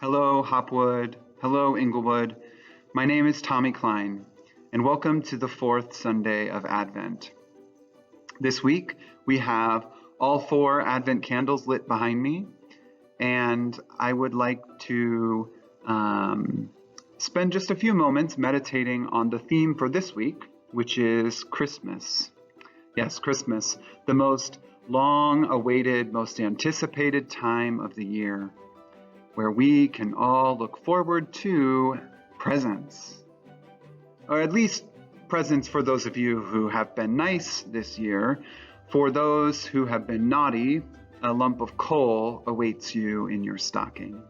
Hello, Hopwood. Hello, Englewood. My name is Tommy Klein, and welcome to the fourth Sunday of Advent. This week, we have all 4 Advent candles lit behind me, and I would like to spend just a few moments meditating on the theme for this week, which is Christmas. Yes, Christmas, the most long-awaited, most anticipated time of the year, where we can all look forward to presents. Or at least presents for those of you who have been nice this year. For those who have been naughty, a lump of coal awaits you in your stocking.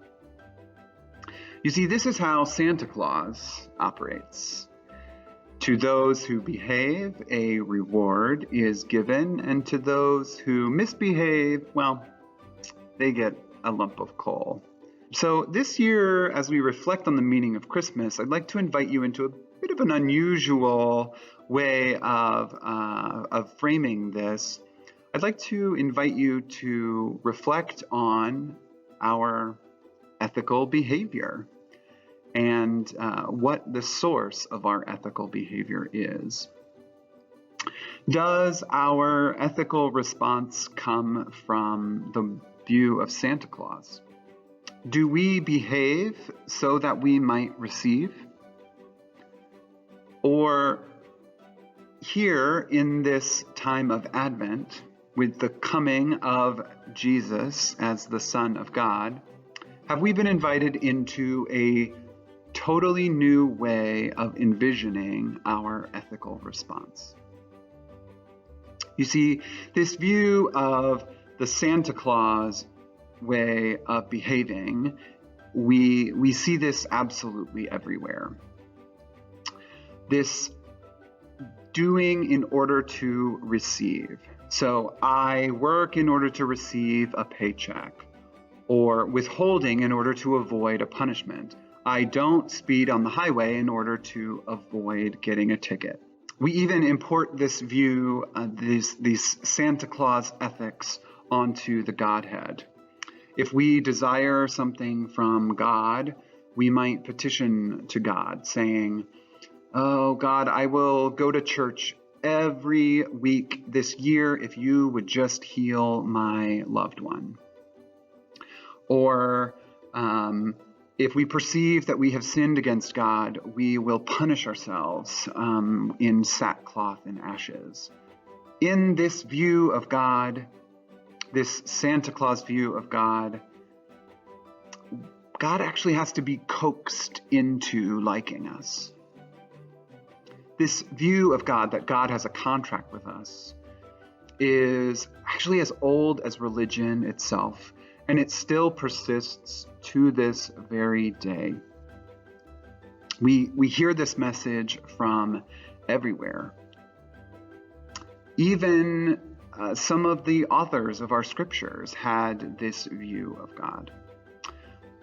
You see, this is how Santa Claus operates. To those who behave, a reward is given, and to those who misbehave, well, they get a lump of coal. So this year, as we reflect on the meaning of Christmas, I'd like to invite you into a bit of an unusual way of framing this. I'd like to invite you to reflect on our ethical behavior and what the source of our ethical behavior is. Does our ethical response come from the view of Santa Claus? Do we behave so that we might receive? Or here in this time of Advent, with the coming of Jesus as the Son of God, have we been invited into a totally new way of envisioning our ethical response? You see, this view of the Santa Claus way of behaving, we see this absolutely everywhere. This doing in order to receive. So I work in order to receive a paycheck, or withholding in order to avoid a punishment. I don't speed on the highway in order to avoid getting a ticket. We even import this view, these Santa Claus ethics onto the Godhead. If we desire something from God, we might petition to God saying, "Oh God, I will go to church every week this year if you would just heal my loved one." Or if we perceive that we have sinned against God, we will punish ourselves in sackcloth and ashes. In this view of God, this Santa Claus view of God, God actually has to be coaxed into liking us. This view of God, that God has a contract with us, is actually as old as religion itself, and it still persists to this very day. We hear this message from everywhere. Even some of the authors of our scriptures had this view of God.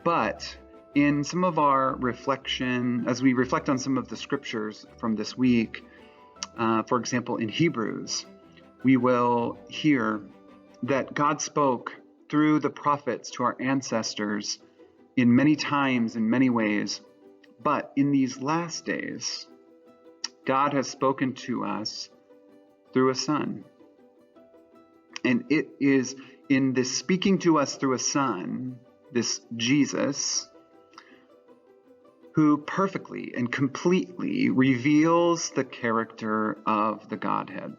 But in some of our reflection, as we reflect on some of the scriptures from this week, for example, in Hebrews, we will hear that God spoke through the prophets to our ancestors in many times, in many ways. But in these last days, God has spoken to us through a Son. And it is in this speaking to us through a Son, this Jesus, who perfectly and completely reveals the character of the Godhead.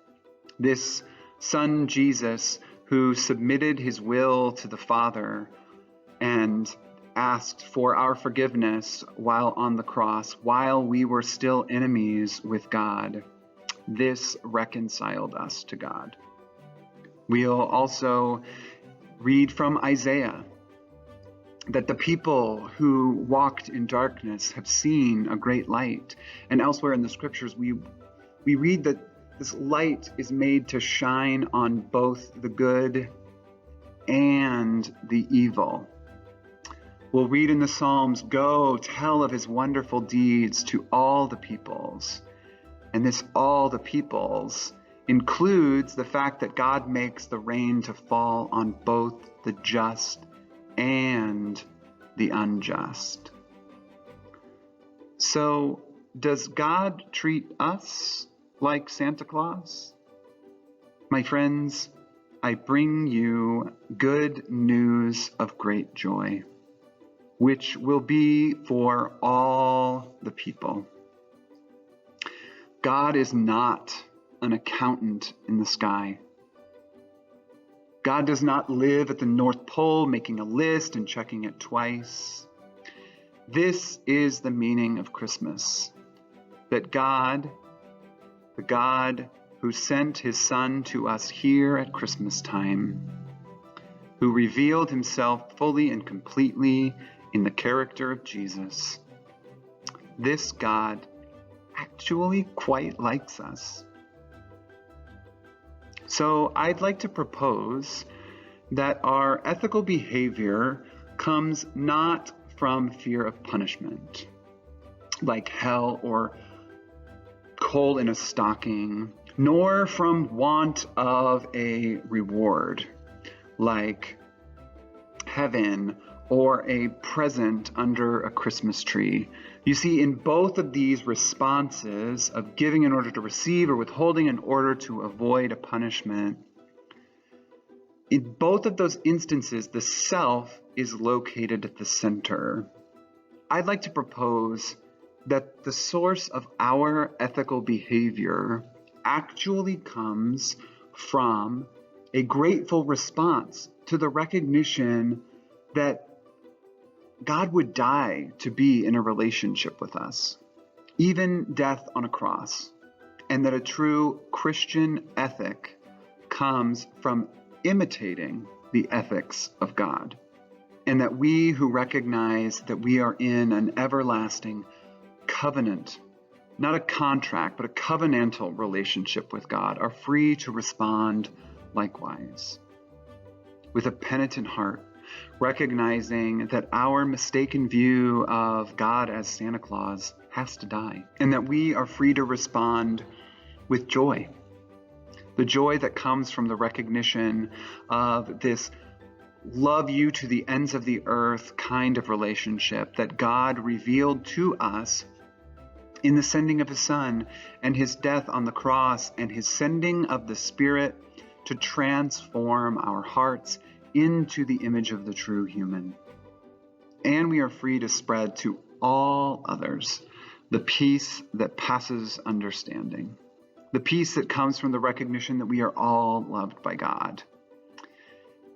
This Son Jesus, who submitted his will to the Father and asked for our forgiveness while on the cross, while we were still enemies with God. This reconciled us to God. We'll also read from Isaiah that the people who walked in darkness have seen a great light. And elsewhere in the scriptures, we read that this light is made to shine on both the good and the evil. We'll read in the Psalms, "Go, tell of his wonderful deeds to all the peoples." And this all the peoples includes the fact that God makes the rain to fall on both the just and the unjust. So, does God treat us like Santa Claus? My friends, I bring you good news of great joy, which will be for all the people. God is not an accountant in the sky. God does not live at the North Pole making a list and checking it twice. This is the meaning of Christmas, that God, the God who sent his Son to us here at Christmas time, who revealed himself fully and completely in the character of Jesus, this God actually quite likes us. So I'd like to propose that our ethical behavior comes not from fear of punishment, like hell or coal in a stocking, nor from want of a reward, like heaven or a present under a Christmas tree. You see, in both of these responses of giving in order to receive or withholding in order to avoid a punishment, in both of those instances, the self is located at the center. I'd like to propose that the source of our ethical behavior actually comes from a grateful response to the recognition that God would die to be in a relationship with us, even death on a cross, and that a true Christian ethic comes from imitating the ethics of God, and that we who recognize that we are in an everlasting covenant, not a contract, but a covenantal relationship with God, are free to respond likewise with a penitent heart, recognizing that our mistaken view of God as Santa Claus has to die, and that we are free to respond with joy. The joy that comes from the recognition of this love you to the ends of the earth kind of relationship that God revealed to us in the sending of his Son and his death on the cross and his sending of the Spirit to transform our hearts into the image of the true human. And we are free to spread to all others the peace that passes understanding, the peace that comes from the recognition that we are all loved by God,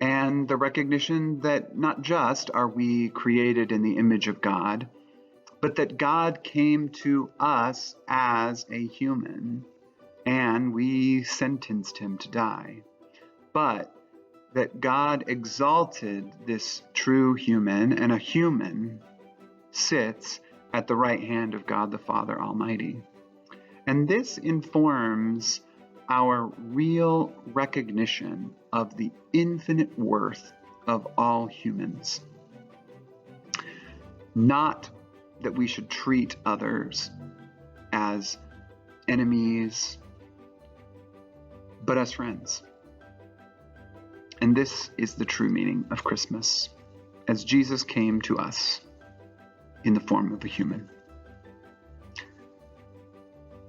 and the recognition that not just are we created in the image of God, but that God came to us as a human and we sentenced him to die, but that God exalted this true human, and a human sits at the right hand of God the Father Almighty. And this informs our real recognition of the infinite worth of all humans. Not that we should treat others as enemies, but as friends. And this is the true meaning of Christmas, as Jesus came to us in the form of a human.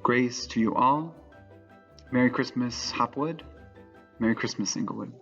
Grace to you all. Merry Christmas, Hopwood. Merry Christmas, Englewood.